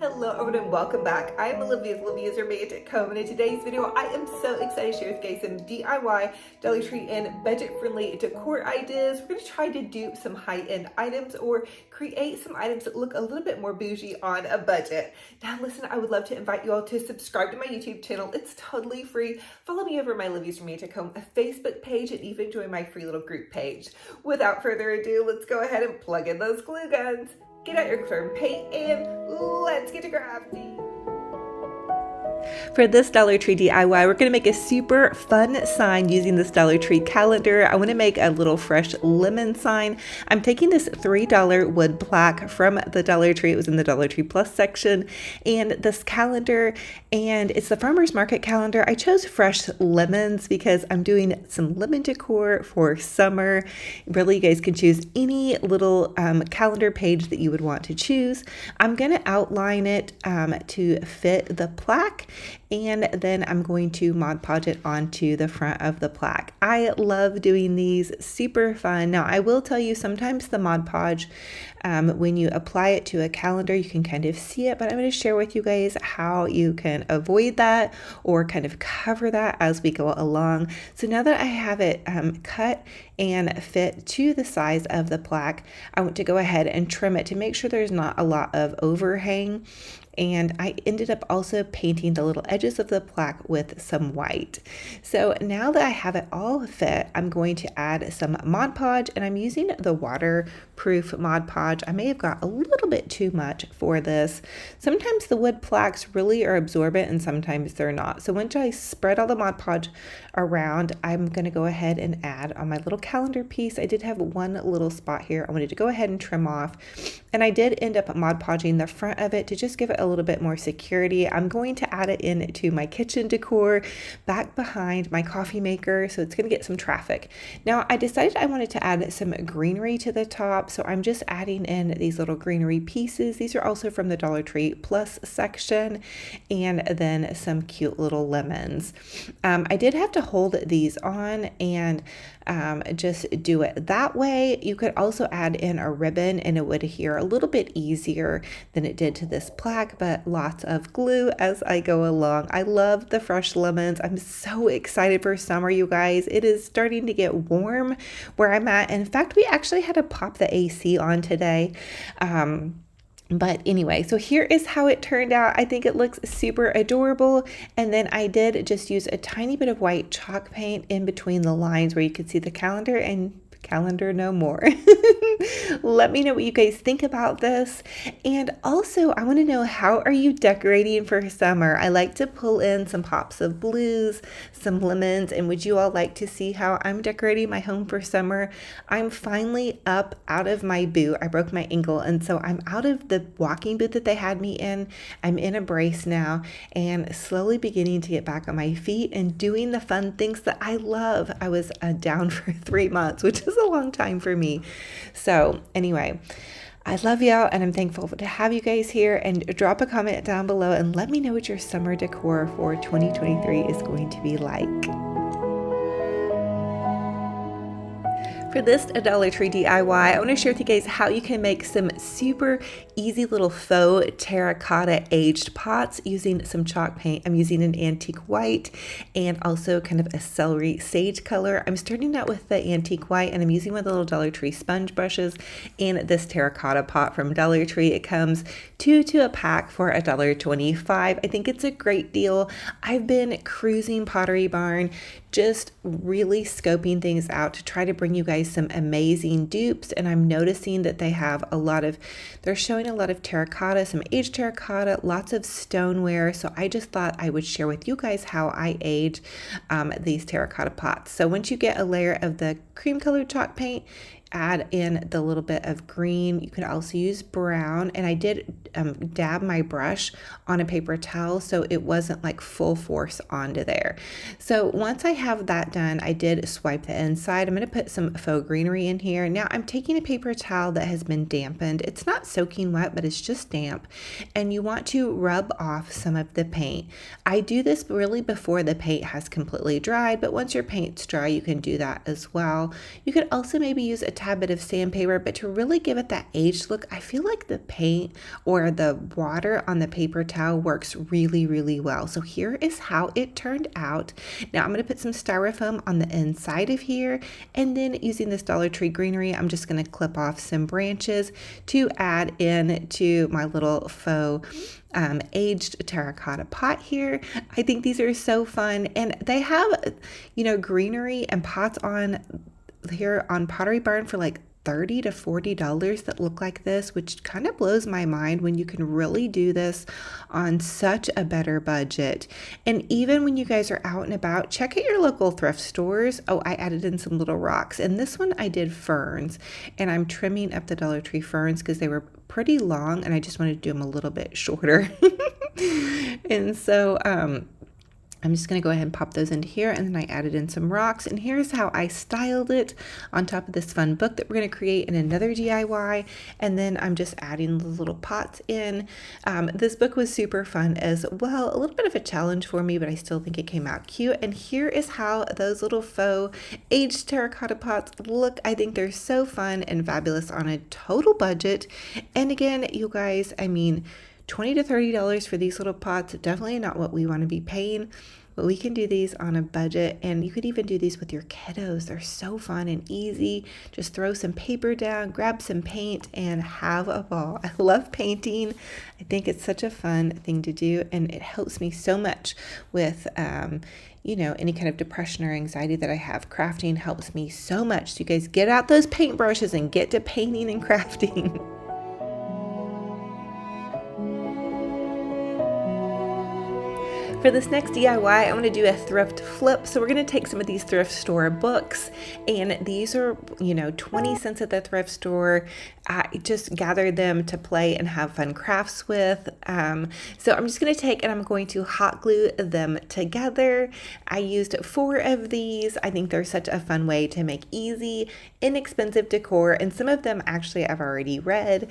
Hello everyone and welcome back. I'm Olivia with Olivia's Romantic Home, and in today's video I am so excited to share with you guys some DIY Dollar Tree and budget-friendly decor ideas. We're going to try to dupe some high-end items or create some items that look a little bit more bougie on a budget. Now listen, I would love to invite you all to subscribe to my YouTube channel. It's totally free. Follow me over at my Olivia's Romantic Home, a Facebook page, and even join my free little group page. Without further ado, let's go ahead and plug in those glue guns. Get out your clear and paint, and let's get to crafting. For this Dollar Tree DIY, we're going to make a super fun sign using this Dollar Tree calendar. I want to make a little fresh lemon sign. I'm taking this $3 wood plaque from the Dollar Tree. It was in the Dollar Tree Plus section, and this calendar, and it's the farmer's market calendar. I chose fresh lemons because I'm doing some lemon decor for summer. Really, you guys can choose any little calendar page that you would want to choose. I'm going to outline it to fit the plaque, and then I'm going to Mod Podge it onto the front of the plaque. I love doing these, super fun. Now I will tell you, sometimes the Mod Podge, when you apply it to a calendar, you can kind of see it, but I'm going to share with you guys how you can avoid that or kind of cover that as we go along. So now that I have it cut and fit to the size of the plaque, I want to go ahead and trim it to make sure there's not a lot of overhang. And I ended up also painting the little edges of the plaque with some white. So now that I have it all fit, I'm going to add some Mod Podge, and I'm using the waterproof Mod Podge. I may have got a little bit too much for this. Sometimes the wood plaques really are absorbent and sometimes they're not. So once I spread all the Mod Podge around, I'm going to go ahead and add on my little calendar piece. I did have one little spot here I wanted to go ahead and trim off, and I did end up Mod Podging the front of it to just give it a little bit more security. I'm going to add it into my kitchen decor back behind my coffee maker, so it's going to get some traffic. Now I decided I wanted to add some greenery to the top, so I'm just adding in these little greenery pieces. These are also from the Dollar Tree Plus section, and then some cute little lemons. I did have to hold these on and just do it that way. You could also add in a ribbon and it would adhere a little bit easier than it did to this plaque, but lots of glue as I go along. I love the fresh lemons. I'm so excited for summer, you guys. It is starting to get warm where I'm at. In fact, we actually had to pop the AC on today. But anyway, so here is how it turned out. I think it looks super adorable. And then I did just use a tiny bit of white chalk paint in between the lines where you could see the calendar, and calendar no more. Let me know what you guys think about this. And also, I want to know, how are you decorating for summer? I like to pull in some pops of blues, some lemons, and would you all like to see how I'm decorating my home for summer? I'm finally up out of my boot. I broke my ankle, and so I'm out of the walking boot that they had me in. I'm in a brace now and slowly beginning to get back on my feet and doing the fun things that I love. I was down for 3 months, which is a long time for me. So anyway, I love y'all, and I'm thankful to have you guys here. And drop a comment down below and let me know what your summer decor for 2023 is going to be like. For this Dollar Tree DIY, I want to share with you guys how you can make some super easy little faux terracotta aged pots using some chalk paint. I'm using an antique white and also kind of a celery sage color. I'm starting out with the antique white, and I'm using one of the little Dollar Tree sponge brushes in this terracotta pot from Dollar Tree. It comes 2 to a pack for $1.25. I think it's a great deal. I've been cruising Pottery Barn, just really scoping things out to try to bring you guys some amazing dupes, and I'm noticing that they have they're showing a lot of terracotta, some aged terracotta, lots of stoneware. So I just thought I would share with you guys how I age these terracotta pots. So once you get a layer of the cream colored chalk paint, add in the little bit of green. You can also use brown, and I did dab my brush on a paper towel so it wasn't like full force onto there. So once I have that done, I did swipe the inside. I'm going to put some faux greenery in here. Now I'm taking a paper towel that has been dampened. It's not soaking wet, but it's just damp, and you want to rub off some of the paint. I do this really before the paint has completely dried, but once your paint's dry, you can do that as well. You could also maybe use a tad bit of sandpaper, but to really give it that aged look, I feel like the paint or the water on the paper towel works really, really well. So here is how it turned out. Now I'm going to put some styrofoam on the inside of here, and then using this Dollar Tree greenery, I'm just going to clip off some branches to add in to my little faux aged terracotta pot here. I think these are so fun, and they have, greenery and pots on here on Pottery Barn for like $30 to $40 that look like this, which kind of blows my mind when you can really do this on such a better budget. And even when you guys are out and about, check out your local thrift stores. Oh, I added in some little rocks, and this one I did ferns, and I'm trimming up the Dollar Tree ferns because they were pretty long and I just wanted to do them a little bit shorter. And so I'm just going to go ahead and pop those into here, and then I added in some rocks, and here's how I styled it on top of this fun book that we're going to create in another DIY, and then I'm just adding the little pots in. This book was super fun as well, a little bit of a challenge for me, but I still think it came out cute. And here is how those little faux aged terracotta pots look. I think they're so fun and fabulous on a total budget. And again, you guys, I mean, $20 to $30 for these little pots, definitely not what we want to be paying, but we can do these on a budget, and you could even do these with your kiddos. They're so fun and easy. Just throw some paper down, grab some paint, and have a ball. I love painting. I think it's such a fun thing to do, and it helps me so much with any kind of depression or anxiety that I have. Crafting helps me so much. So you guys get out those paintbrushes and get to painting and crafting. For this next DIY, I want to do a thrift flip. So we're going to take some of these thrift store books, and these are, 20 cents at the thrift store. I just gathered them to play and have fun crafts with. So I'm just going to take and I'm going to hot glue them together. I used 4 of these. I think they're such a fun way to make easy, inexpensive decor, and some of them actually I've already read.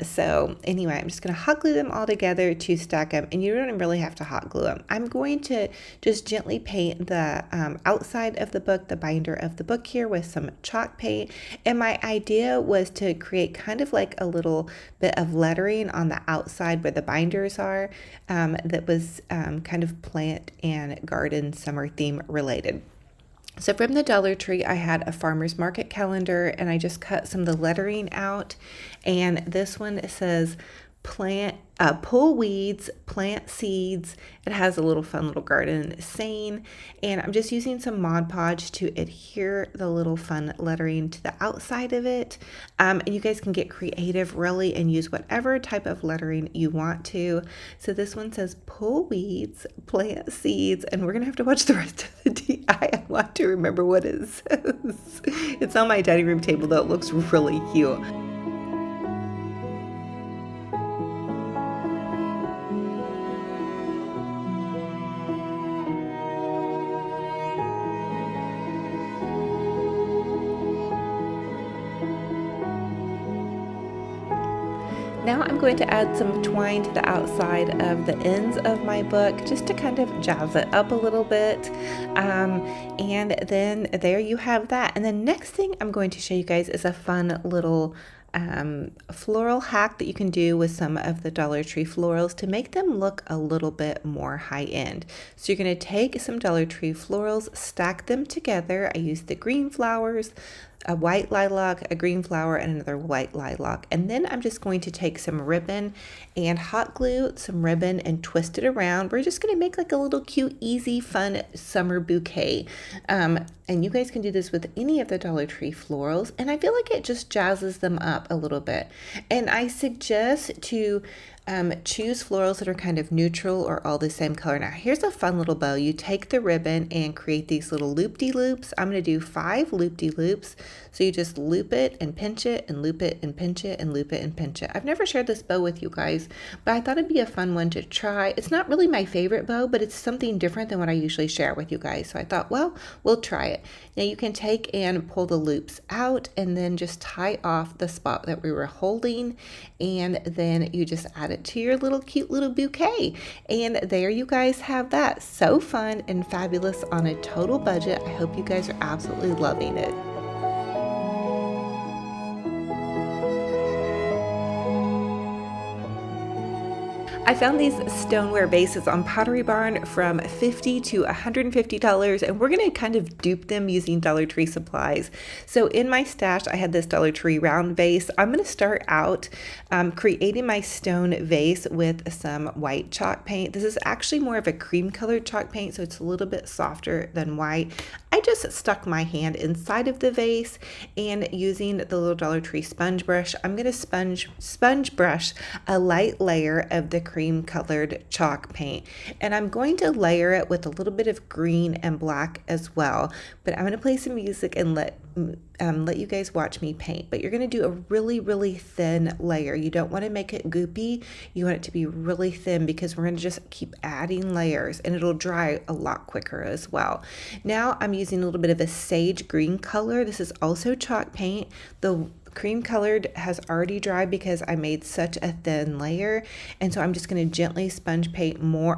So anyway, I'm just going to hot glue them all together to stack them, and you don't really have to hot glue them. I'm going to just gently paint the outside of the book, the binder of the book here, with some chalk paint. And my idea was to create kind of like a little bit of lettering on the outside where the binders are, that was kind of plant and garden summer theme related. So from the Dollar Tree, I had a farmer's market calendar, and I just cut some of the lettering out. And this one says pull weeds, plant seeds. It has a little fun little garden saying, and I'm just using some Mod Podge to adhere the little fun lettering to the outside of it. And you guys can get creative really and use whatever type of lettering you want to. So this one says pull weeds, plant seeds, and we're gonna have to watch the rest of the DI. I want to remember what it says. It's on my dining room table though. It looks really cute. Now I'm going to add some twine to the outside of the ends of my book just to kind of jazz it up a little bit. And then there you have that. And the next thing I'm going to show you guys is a fun little floral hack that you can do with some of the Dollar Tree florals to make them look a little bit more high end. So you're going to take some Dollar Tree florals, stack them together. I used the green flowers, a white lilac, a green flower, and another white lilac. And then I'm just going to take some ribbon and hot glue some ribbon and twist it around. We're just going to make like a little cute, easy, fun summer bouquet. And you guys can do this with any of the Dollar Tree florals. And I feel like it just jazzes them up a little bit. And I suggest to choose florals that are kind of neutral or all the same color. Now here's a fun little bow. You take the ribbon and create these little loop-de-loops. I'm going to do 5 loop-de-loops. So you just loop it and pinch it and loop it and pinch it and loop it and pinch it. I've never shared this bow with you guys, but I thought it'd be a fun one to try. It's not really my favorite bow, but it's something different than what I usually share with you guys. So I thought, well, we'll try it. Now you can take and pull the loops out and then just tie off the spot that we were holding, and then you just add it to your little cute little bouquet. And there you guys have that. So fun and fabulous on a total budget. I hope you guys are absolutely loving it. I found these stoneware vases on Pottery Barn from $50 to $150, and we're going to kind of dupe them using Dollar Tree supplies. So in my stash, I had this Dollar Tree round vase. I'm going to start out creating my stone vase with some white chalk paint. This is actually more of a cream colored chalk paint, so it's a little bit softer than white. I just stuck my hand inside of the vase, and using the little Dollar Tree sponge brush, I'm going to sponge brush a light layer of the cream colored chalk paint, and I'm going to layer it with a little bit of green and black as well. But I'm going to play some music and let you guys watch me paint. But you're going to do a really thin layer. You don't want to make it goopy. You want it to be really thin, because we're going to just keep adding layers, and it'll dry a lot quicker as well. Now I'm using a little bit of a sage green color. This is also chalk paint. The cream colored has already dried because I made such a thin layer, and so I'm just going to gently sponge paint more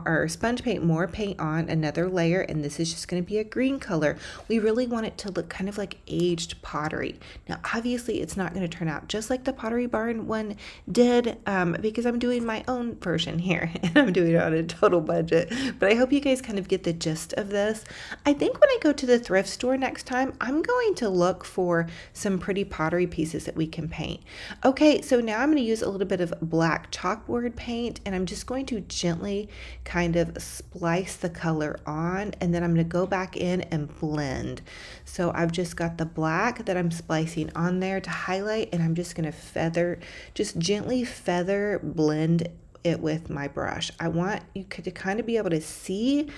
paint on another layer, and this is just going to be a green color. We really want it to look kind of like aged pottery. Now obviously it's not going to turn out just like the Pottery Barn one did, because I'm doing my own version here and I'm doing it on a total budget, but I hope you guys kind of get the gist of this. I think when I go to the thrift store next time, I'm going to look for some pretty pottery pieces that we can paint. Okay, so now I'm going to use a little bit of black chalkboard paint, and I'm just going to gently kind of splice the color on, and then I'm going to go back in and blend. So I've just got the black that I'm splicing on there to highlight, and I'm just going to gently feather blend it with my brush. I want you to kind of be able to see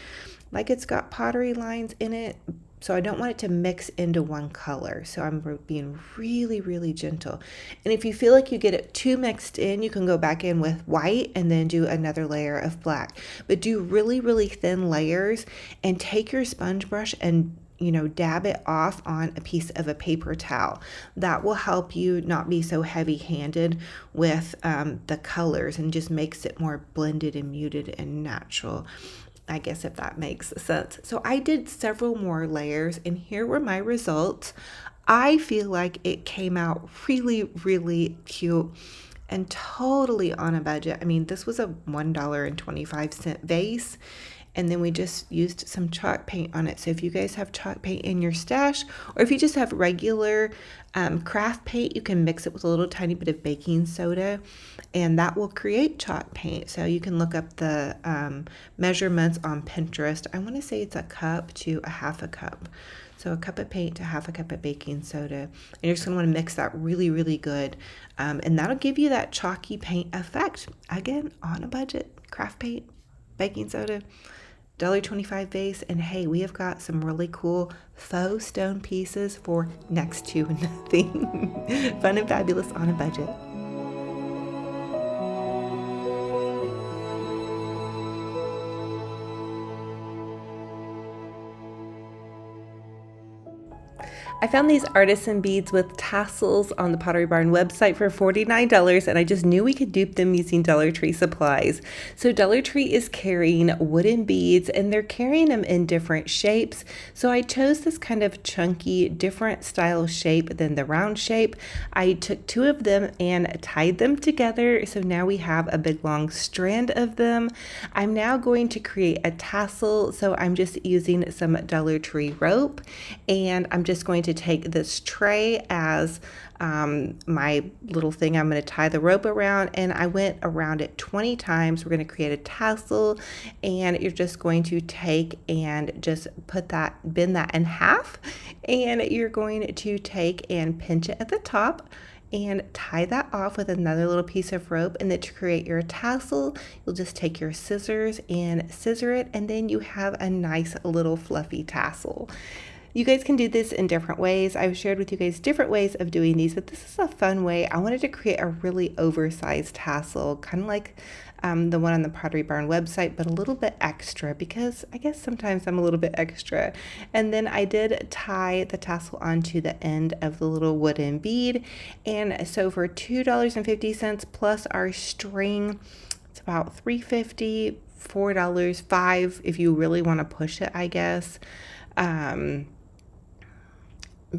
like it's got pottery lines in it, so I don't want it to mix into one color. So I'm being really gentle. And if you feel like you get it too mixed in, you can go back in with white and then do another layer of black. But do really thin layers, and take your sponge brush and dab it off on a piece of a paper towel. That will help you not be so heavy-handed with the colors, and just makes it more blended and muted and natural, I guess, if that makes sense. So I did several more layers, and here were my results. I feel like it came out really cute and totally on a budget. I mean, this was a $1.25 vase, and then we just used some chalk paint on it. So if you guys have chalk paint in your stash, or if you just have regular craft paint, you can mix it with a little tiny bit of baking soda, and that will create chalk paint. So you can look up the measurements on Pinterest. I want to say it's a cup to a half a cup. So a cup of paint to half a cup of baking soda. And you're just going to want to mix that really good. And that'll give you that chalky paint effect. Again, on a budget. Craft paint, baking soda, $1.25 vase, and hey, we have got some really cool faux stone pieces for next to nothing. Fun and fabulous on a budget. I found these artisan beads with tassels on the Pottery Barn website for $49, and I just knew we could dupe them using Dollar Tree supplies. So Dollar Tree is carrying wooden beads, and they're carrying them in different shapes. So I chose this kind of chunky, different style shape than the round shape. I took two of them and tied them together. So now we have a big long strand of them. I'm now going to create a tassel. So I'm just using some Dollar Tree rope, and I'm just going to take this tray as my little thing I'm going to tie the rope around, and I went around it 20 times. We're going to create a tassel, and you're just going to take and just bend that in half, and you're going to take and pinch it at the top and tie that off with another little piece of rope. And then to create your tassel, you'll just take your scissors and scissor it, and then you have a nice little fluffy tassel. You guys can do this in different ways. I've shared with you guys different ways of doing these, but this is a fun way. I wanted to create a really oversized tassel, kind of like the one on the Pottery Barn website, but a little bit extra, because I guess sometimes I'm a little bit extra. And then I did tie the tassel onto the end of the little wooden bead. And so for $2.50 plus our string, it's about $3.50, $4, $5 if you really want to push it, I guess.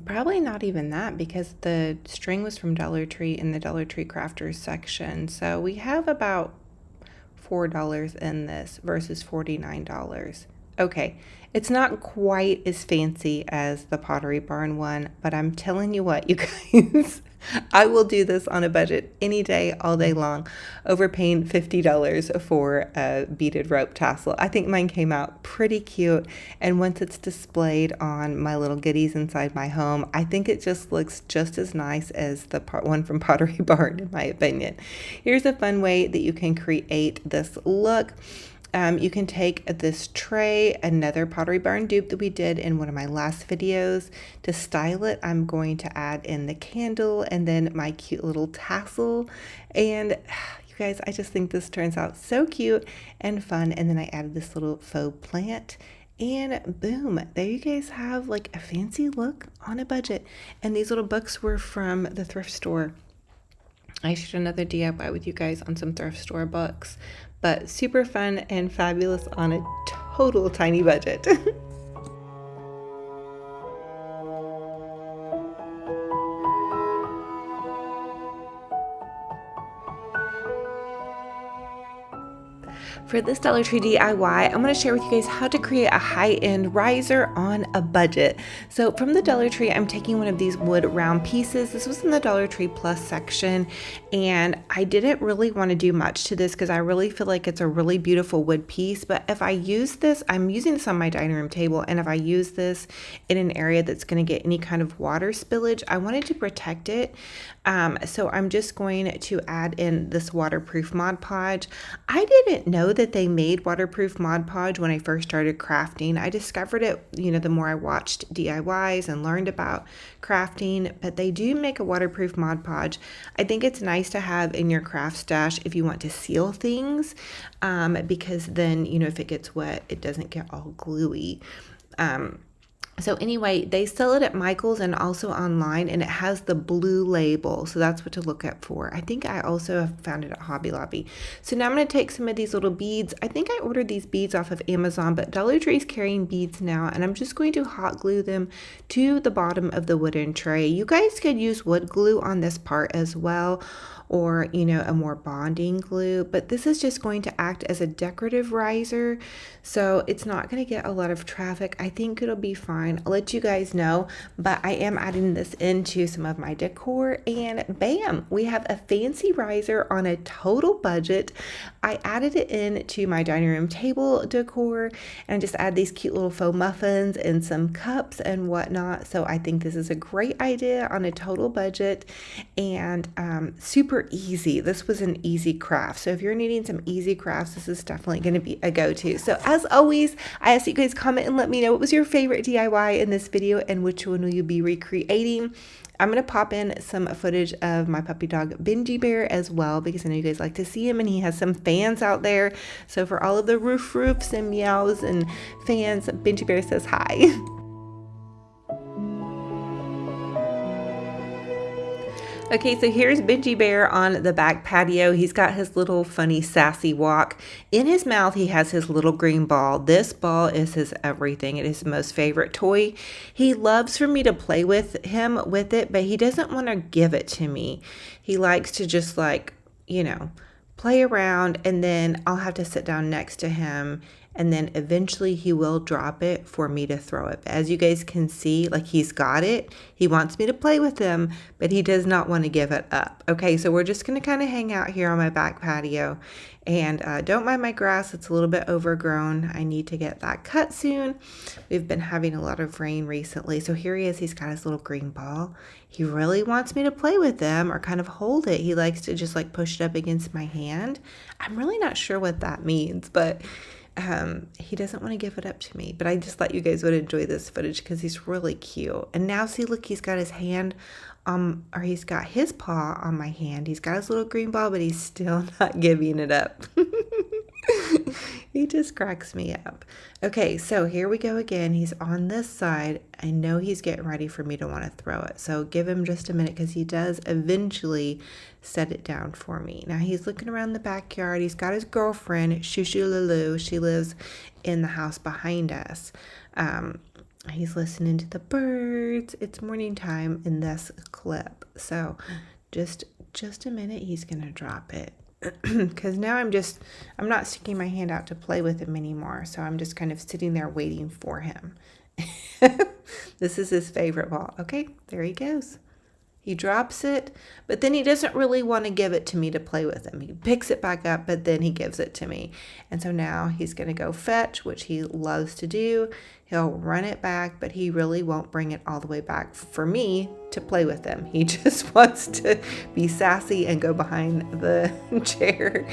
Probably not even that, because the string was from Dollar Tree in the Dollar Tree Crafters section. So we have about $4 in this versus $49. Okay, it's not quite as fancy as the Pottery Barn one, but I'm telling you what, you guys, I will do this on a budget any day, all day long, over paying $50 for a beaded rope tassel. I think mine came out pretty cute, and once it's displayed on my little goodies inside my home, I think it just looks just as nice as the one from Pottery Barn, in my opinion. Here's a fun way that you can create this look. You can take this tray, another Pottery Barn dupe that we did in one of my last videos. To style it, I'm going to add in the candle and then my cute little tassel. And you guys, I just think this turns out so cute and fun. And then I added this little faux plant. And boom, there you guys have like a fancy look on a budget. And these little books were from the thrift store. I should another DIY with you guys on some thrift store books, but super fun and fabulous on a total tiny budget. For this Dollar Tree DIY, I'm going to share with you guys how to create a high-end riser on a budget. So from the Dollar Tree, I'm taking one of these wood round pieces. This was in the Dollar Tree Plus section, and I didn't really want to do much to this because I really feel like it's a really beautiful wood piece. But if I use this, I'm using this on my dining room table, and if I use this in an area that's going to get any kind of water spillage, I wanted to protect it. So I'm just going to add in this waterproof Mod Podge. I didn't know that they made waterproof Mod Podge when I first started crafting. I discovered it, the more I watched DIYs and learned about crafting, but they do make a waterproof Mod Podge. I think it's nice to have in your craft stash if you want to seal things, because then, if it gets wet, it doesn't get all gluey. So anyway, they sell it at Michael's and also online, and it has the blue label. So that's what to look out for. I think I also have found it at Hobby Lobby. So now I'm going to take some of these little beads. I think I ordered these beads off of Amazon, but Dollar Tree's carrying beads now, and I'm just going to hot glue them to the bottom of the wooden tray. You guys could use wood glue on this part as well, or a more bonding glue, but this is just going to act as a decorative riser, so it's not going to get a lot of traffic. I think it'll be fine. I'll let you guys know, but I am adding this into some of my decor, and bam, we have a fancy riser on a total budget. I added it into my dining room table decor, and I just add these cute little faux muffins and some cups and whatnot. So I think this is a great idea on a total budget, and super easy. This was an easy craft. So if you're needing some easy crafts, this is definitely going to be a go-to. So as always, I ask you guys comment and let me know what was your favorite DIY in this video and which one will you be recreating. I'm going to pop in some footage of my puppy dog Benji Bear as well, because I know you guys like to see him, and he has some fans out there. So for all of the roofs and meows and fans, Benji Bear says hi. Okay, so here's Benji Bear on the back patio. He's got his little funny sassy walk. In his mouth, he has his little green ball. This ball is his everything. It is his most favorite toy. He loves for me to play with him with it, but he doesn't want to give it to me. He likes to just play around, and then I'll have to sit down next to him, and then eventually he will drop it for me to throw it. But as you guys can see, he's got it. He wants me to play with him, but he does not want to give it up. Okay, so we're just going to kind of hang out here on my back patio, and don't mind my grass. It's a little bit overgrown. I need to get that cut soon. We've been having a lot of rain recently. So here he is. He's got his little green ball. He really wants me to play with them or kind of hold it. He likes to just push it up against my hand. I'm really not sure what that means, but he doesn't want to give it up to me. But I just thought you guys would enjoy this footage because he's really cute. And now see, look, he's got his hand or he's got his paw on my hand. He's got his little green ball, but he's still not giving it up. He just cracks me up. Okay, so here we go again. He's on this side. I know he's getting ready for me to want to throw it. So give him just a minute, because he does eventually set it down for me. Now he's looking around the backyard. He's got his girlfriend, Shushu Lulu. She lives in the house behind us. He's listening to the birds. It's morning time in this clip. So just a minute, he's going to drop it. because now I'm not sticking my hand out to play with him anymore. So I'm just kind of sitting there waiting for him. This is his favorite ball. Okay, there he goes. He drops it, but then he doesn't really want to give it to me to play with him. He picks it back up, but then he gives it to me. And so now he's going to go fetch, which he loves to do. He'll run it back, but he really won't bring it all the way back for me to play with him. He just wants to be sassy and go behind the chair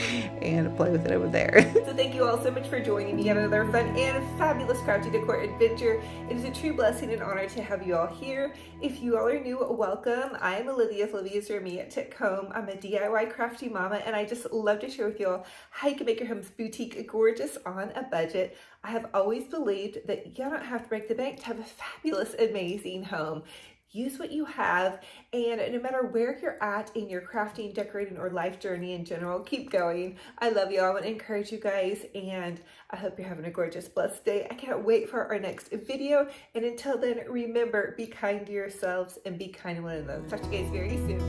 and play with it over there. So thank you all so much for joining me on another fun and fabulous crafty decor adventure. It is a true blessing and honor to have you all here. If you all are new, welcome. I am Olivia, if Olivia's your me at home. I'm a DIY crafty mama, and I just love to share with you all how you can make your home's boutique gorgeous on a budget. I have always believed that you don't have to break the bank to have a fabulous, amazing home. Use what you have, and no matter where you're at in your crafting, decorating, or life journey in general, keep going. I love you all. I want to encourage you guys, and I hope you're having a gorgeous, blessed day. I can't wait for our next video, and until then, remember, be kind to yourselves and be kind to one another. Talk to you guys very soon.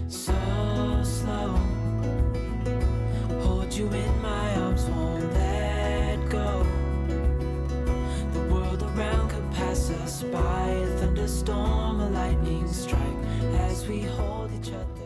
So slow, hold you in my arms, won't let go. The world around could pass us by, a thunderstorm, a lightning strike, as we hold each other.